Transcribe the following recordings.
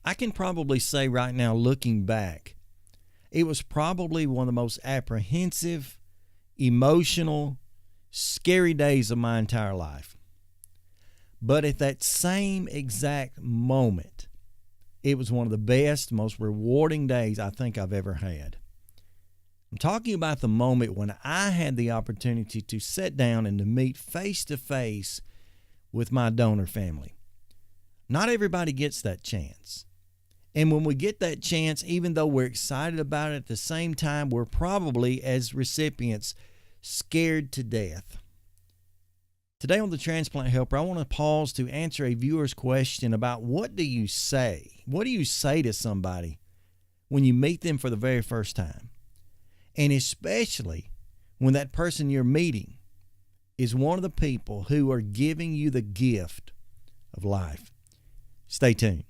I can probably say right now, looking back, it was probably one of the most apprehensive, emotional, scary days of my entire life. But at that same exact moment, it was one of the best, most rewarding days I think I've ever had. I'm talking about the moment when I had the opportunity to sit down and to meet face to face with my donor family. Not everybody gets that chance. And when we get that chance, even though we're excited about it, at the same time, we're probably, as recipients, scared to death. Today on the Transplant Helper, I want to pause to answer a viewer's question about what do you say? What do you say to somebody when you meet them for the very first time? And especially when that person you're meeting is one of the people who are giving you the gift of life. Stay tuned.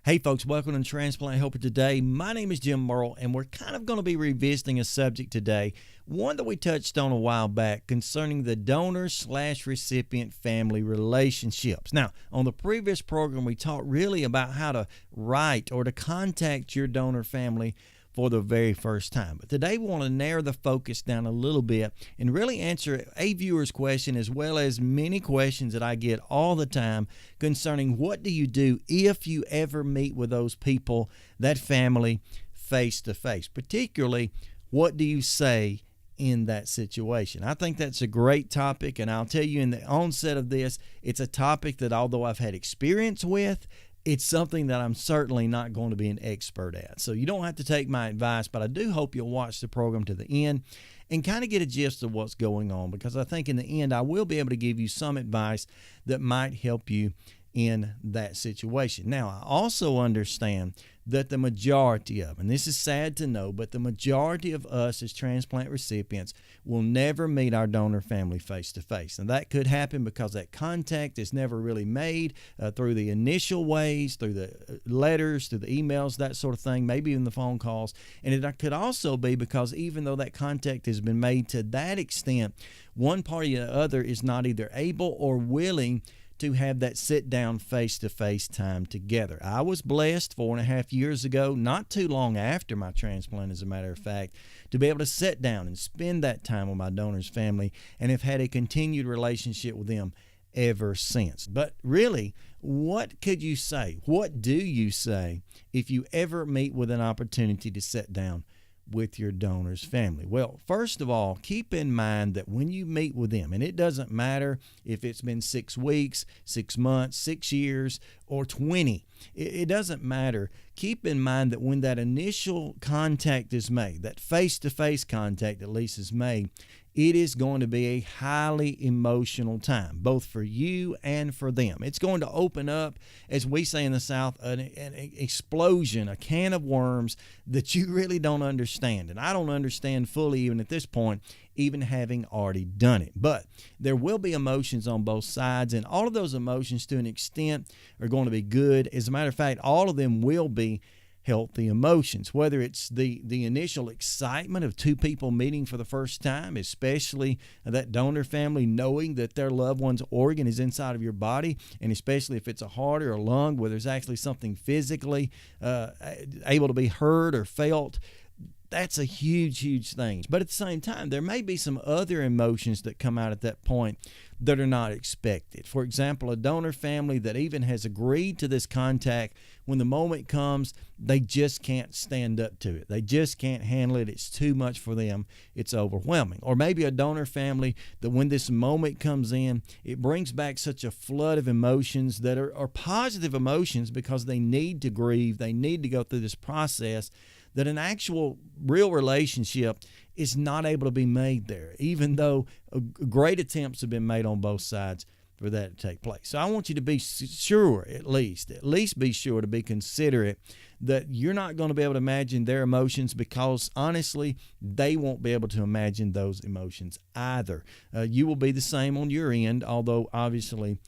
Hey folks, welcome to Transplant Helper today. My name is Jim Merle, and we're kind of going to be revisiting a subject today, one that we touched on a while back concerning the donor/recipient family relationships. Now, on the previous program, we talked really about how to write or to contact your donor family for the very first time. But today we want to narrow the focus down a little bit and really answer a viewer's question as well as many questions that I get all the time concerning what do you do if you ever meet with those people, that family, face to face. Particularly, what do you say in that situation? I think that's a great topic, and I'll tell you in the onset of this, it's a topic that although I've had experience with, it's something that I'm certainly not going to be an expert at. So you don't have to take my advice, but I do hope you'll watch the program to the end and kind of get a gist of what's going on, because I think in the end I will be able to give you some advice that might help you in that situation. Now, I also understand that the majority of, and this is sad to know, but the majority of us as transplant recipients will never meet our donor family face to face. And that could happen because that contact is never really made through the initial ways, through the letters, through the emails, that sort of thing, maybe even the phone calls. And it could also be because even though that contact has been made to that extent, one party or the other is not either able or willing to have that sit-down face-to-face time together. I was blessed 4.5 years ago, not too long after my transplant, as a matter of fact, to be able to sit down and spend that time with my donor's family and have had a continued relationship with them ever since. But really, what could you say? What do you say if you ever meet with an opportunity to sit down with your donor's family? Well, first of all, keep in mind that when you meet with them, and it doesn't matter if it's been 6 weeks, 6 months, 6 years, or 20, it doesn't matter. Keep in mind that when that initial contact is made, that face-to-face contact at least is made, it is going to be a highly emotional time, both for you and for them. It's going to open up, as we say in the South, an explosion, a can of worms that you really don't understand. And I don't understand fully even at this point, even having already done it. But there will be emotions on both sides, and all of those emotions to an extent are going to be good. As a matter of fact, all of them will be healthy emotions, whether it's the initial excitement of two people meeting for the first time, especially that donor family knowing that their loved one's organ is inside of your body, and especially if it's a heart or a lung where there's actually something physically able to be heard or felt. That's a huge, huge thing. But at the same time, there may be some other emotions that come out at that point that are not expected. For example, a donor family that even has agreed to this contact, when the moment comes, they just can't stand up to it. They just can't handle it. It's too much for them. It's overwhelming. Or maybe a donor family that when this moment comes in, it brings back such a flood of emotions that are positive emotions because they need to grieve. They need to go through this process, that an actual real relationship is not able to be made there, even though great attempts have been made on both sides for that to take place. So I want you to be sure, at least be sure to be considerate that you're not going to be able to imagine their emotions, because honestly, they won't be able to imagine those emotions either. You will be the same on your end, although obviously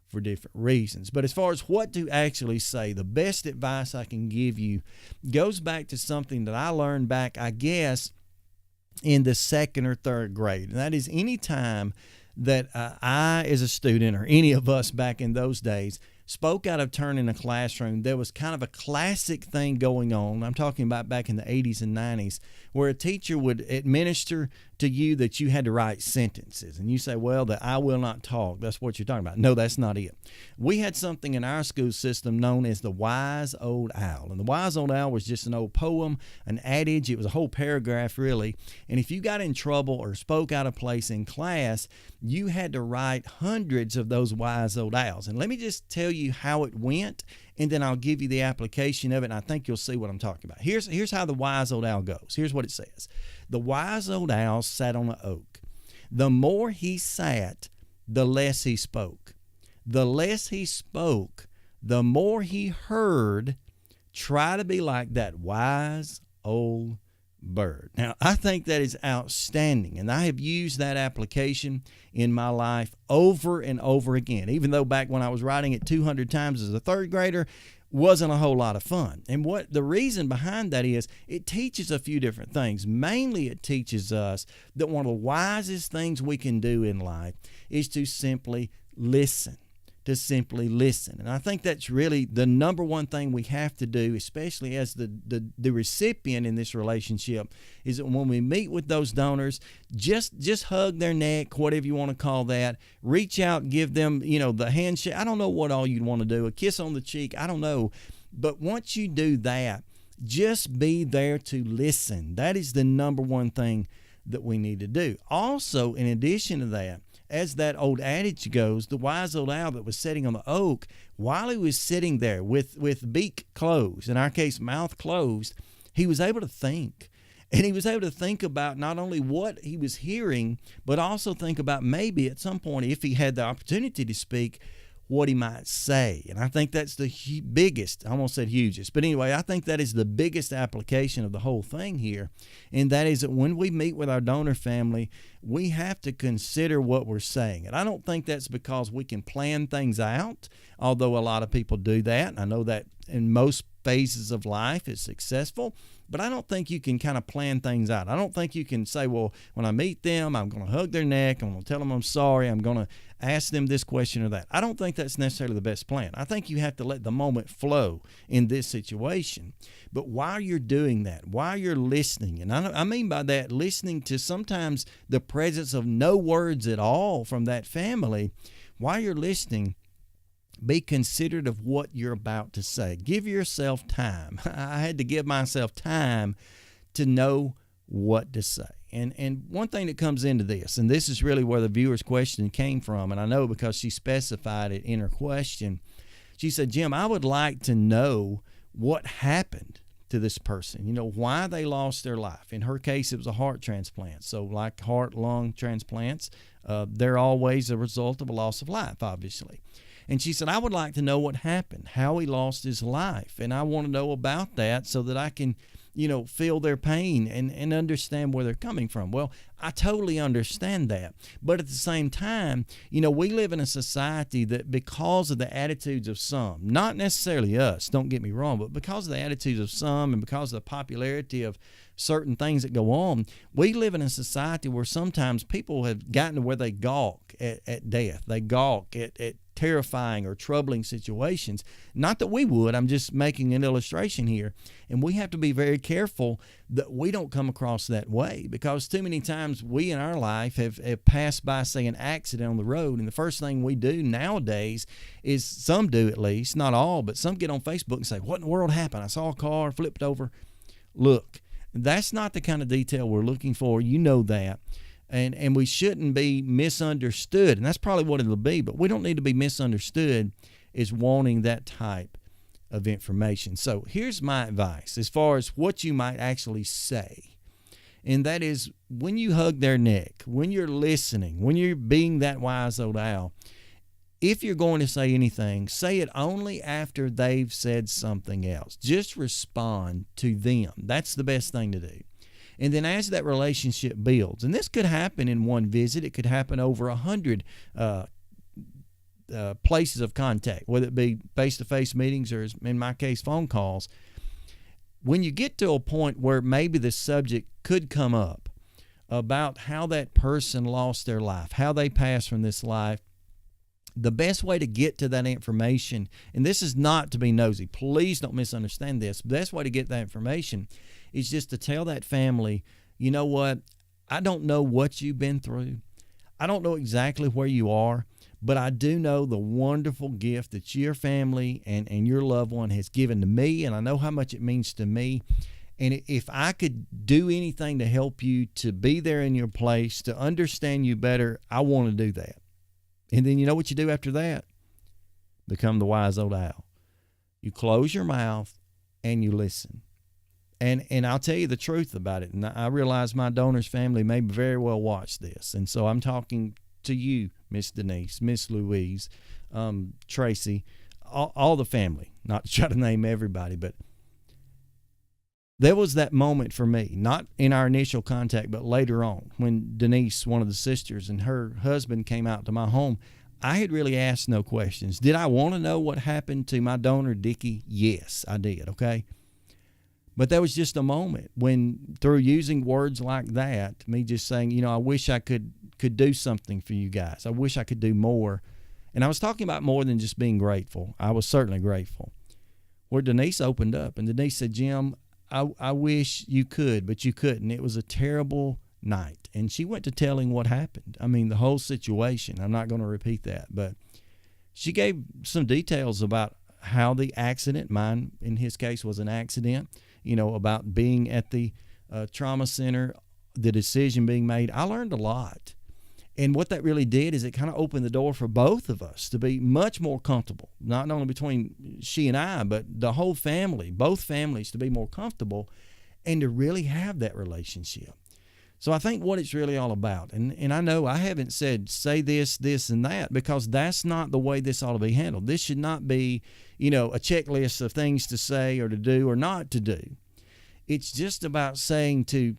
for different reasons. But as far as what to actually say, the best advice I can give you goes back to something that I learned back, I guess, in the 2nd or 3rd grade. And that is, anytime that I, as a student, or any of us back in those days, spoke out of turn in a classroom. There was kind of a classic thing going on. I'm talking about back in the 80s and 90s, where a teacher would administer to you that you had to write sentences. And you say, well, that I will not talk. That's what you're talking about. No, that's not it. We had something in our school system known as the Wise Old Owl. And the Wise Old Owl was just an old poem, an adage. It was a whole paragraph, really. And if you got in trouble or spoke out of place in class, you had to write hundreds of those Wise Old Owls. And let me just tell you how it went, and then I'll give you the application of it, and I think you'll see what I'm talking about. Here's how the Wise Old Owl goes. Here's what it says. The wise old owl sat on an oak. The more he sat, the less he spoke. The less he spoke, the more he heard. Try to be like that wise old bird. Now, I think that is outstanding, and I have used that application in my life over and over again, even though back when I was writing it 200 times as a third grader, wasn't a whole lot of fun. And what the reason behind that is, it teaches a few different things. Mainly, it teaches us that one of the wisest things we can do in life is to simply listen. And I think that's really the number one thing we have to do, especially as the recipient in this relationship, is that when we meet with those donors, just hug their neck, whatever you want to call that. Reach out, give them, the handshake. I don't know what all you'd want to do, a kiss on the cheek, I don't know. But once you do that, just be there to listen. That is the number one thing that we need to do. Also, in addition to that, as that old adage goes, the wise old owl that was sitting on the oak, while he was sitting there with beak closed, in our case, mouth closed, he was able to think. And he was able to think about not only what he was hearing, but also think about maybe at some point, if he had the opportunity to speak, what he might say. And I think that's the biggest, I almost said hugest, but anyway, I think that is the biggest application of the whole thing here. And that is that when we meet with our donor family, we have to consider what we're saying. And I don't think that's because we can plan things out, although a lot of people do that. I know that in most phases of life it's successful, but I don't think you can kind of plan things out. I don't think you can say, well, when I meet them, I'm going to hug their neck, I'm going to tell them I'm sorry, I'm going to ask them this question or that. I don't think that's necessarily the best plan. I think you have to let the moment flow in this situation. But while you're doing that, while you're listening, and I mean by that, listening to sometimes the presence of no words at all from that family, while you're listening, be considerate of what you're about to say. Give yourself time. I had to give myself time to know what to say. And one thing that comes into this, and this is really where the viewer's question came from, and I know because she specified it in her question. She said, Jim, I would like to know what happened to this person, why they lost their life. In her case, it was a heart transplant. So like heart, lung transplants, they're always a result of a loss of life, obviously. And she said, I would like to know what happened, how he lost his life. And I want to know about that so that I can, feel their pain and understand where they're coming from. Well, I totally understand that. But at the same time, we live in a society that because of the attitudes of some, not necessarily us, don't get me wrong, but because of the attitudes of some and because of the popularity of certain things that go on, we live in a society where sometimes people have gotten to where they gawk at death. They gawk at terrifying or troubling situations. Not that we would, I'm just making an illustration here. And we have to be very careful that we don't come across that way, because too many times we in our life have passed by, say, an accident on the road, and the first thing we do nowadays is, some do at least, not all, but some get on Facebook and say, what in the world happened? I saw a car flipped over. Look, that's not the kind of detail we're looking for. You know that. And we shouldn't be misunderstood. And that's probably what it'll be. But we don't need to be misunderstood as wanting that type of information. So here's my advice as far as what you might actually say. And that is, when you hug their neck, when you're listening, when you're being that wise old owl, if you're going to say anything, say it only after they've said something else. Just respond to them. That's the best thing to do. And then as that relationship builds, and this could happen in one visit, it could happen over 100 places of contact, whether it be face-to-face meetings or, in my case, phone calls. When you get to a point where maybe the subject could come up about how that person lost their life, how they passed from this life, the best way to get to that information, and this is not to be nosy, please don't misunderstand this, the best way to get that information is just to tell that family, you know what, I don't know what you've been through. I don't know exactly where you are, but I do know the wonderful gift that your family and your loved one has given to me, and I know how much it means to me. And if I could do anything to help you to be there in your place, to understand you better, I want to do that. And then you know what you do after that? Become the wise old owl. You close your mouth and you listen. And I'll tell you the truth about it. And I realize my donor's family may very well watch this. And so I'm talking to you, Miss Denise, Miss Louise, Tracy, all the family, not to try to name everybody, but there was that moment for me, not in our initial contact, but later on when Denise, one of the sisters, and her husband came out to my home. I had really asked no questions. Did I want to know what happened to my donor, Dickie? Yes, I did, okay? But there was just a moment when, through using words like that, me just saying, you know, I wish I could do something for you guys. I wish I could do more. And I was talking about more than just being grateful. I was certainly grateful. Where Denise opened up, and Denise said, Jim, I wish you could, but you couldn't. It was a terrible night. And she went to telling what happened. I mean, the whole situation. I'm not going to repeat that. But she gave some details about how the accident, mine in his case was an accident, you know, about being at the trauma center, the decision being made. I learned a lot. And what that really did is it kind of opened the door for both of us to be much more comfortable, not only between she and I, but the whole family, both families, to be more comfortable and to really have that relationship. So I think what it's really all about, and I know I haven't said say this, this, and that, because that's not the way this ought to be handled. This should not be, you know, a checklist of things to say or to do or not to do. It's just about saying to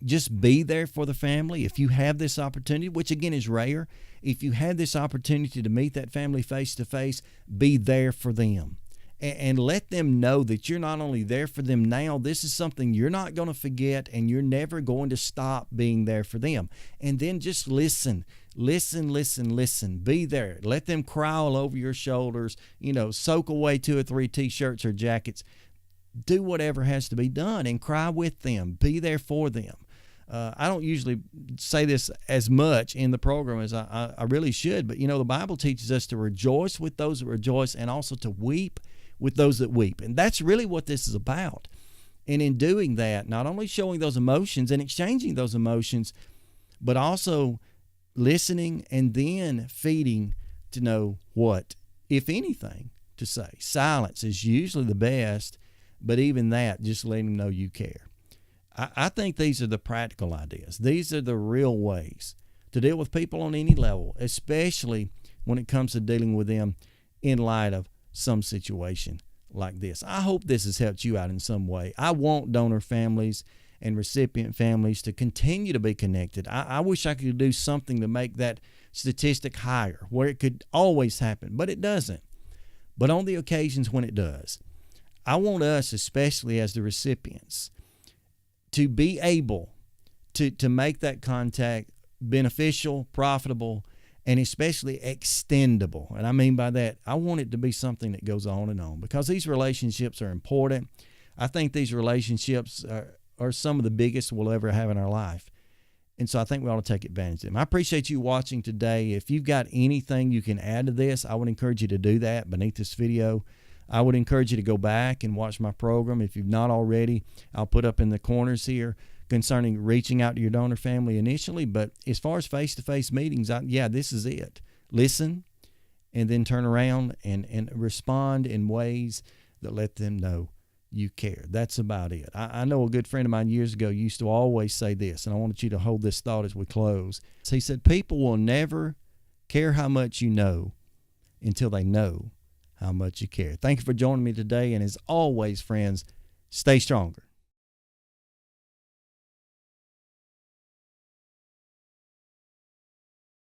just be there for the family. If you have this opportunity, which again is rare, if you have this opportunity to meet that family face to face, be there for them. And let them know that you're not only there for them now, this is something you're not going to forget, and you're never going to stop being there for them. And then just listen. Be there. Let them cry all over your shoulders, you know, soak away 2 or 3 T-shirts or jackets. Do whatever has to be done and cry with them. Be there for them. I don't usually say this as much in the program as I really should, but, you know, the Bible teaches us to rejoice with those that rejoice and also to weep with those that weep. And that's really what this is about. And in doing that, not only showing those emotions and exchanging those emotions, but also listening and then feeding to know what, if anything, to say. Silence is usually the best, but even that, just letting them know you care. I think these are the practical ideas. These are the real ways to deal with people on any level, especially when it comes to dealing with them in light of some situation like this. I hope this has helped you out in some way. I want donor families and recipient families to continue to be connected. I wish I could do something to make that statistic higher, where it could always happen, but it doesn't. But on the occasions when it does, I want us, especially as the recipients, to be able to make that contact beneficial, profitable, and especially extendable. And I mean by that, I want it to be something that goes on and on, because these relationships are important. I think these relationships are some of the biggest we'll ever have in our life. And so I think we ought to take advantage of them. I appreciate you watching today. If you've got anything you can add to this, I would encourage you to do that beneath this video. I would encourage you to go back and watch my program. If you've not already, I'll put up in the corners here concerning reaching out to your donor family initially. But as far as face-to-face meetings, this is it. Listen, and then turn around and respond in ways that let them know you care. That's about it. I know a good friend of mine years ago used to always say this, and I wanted you to hold this thought as we close. He said, people will never care how much you know until they know how much you care. Thank you for joining me today. And as always, friends, stay stronger.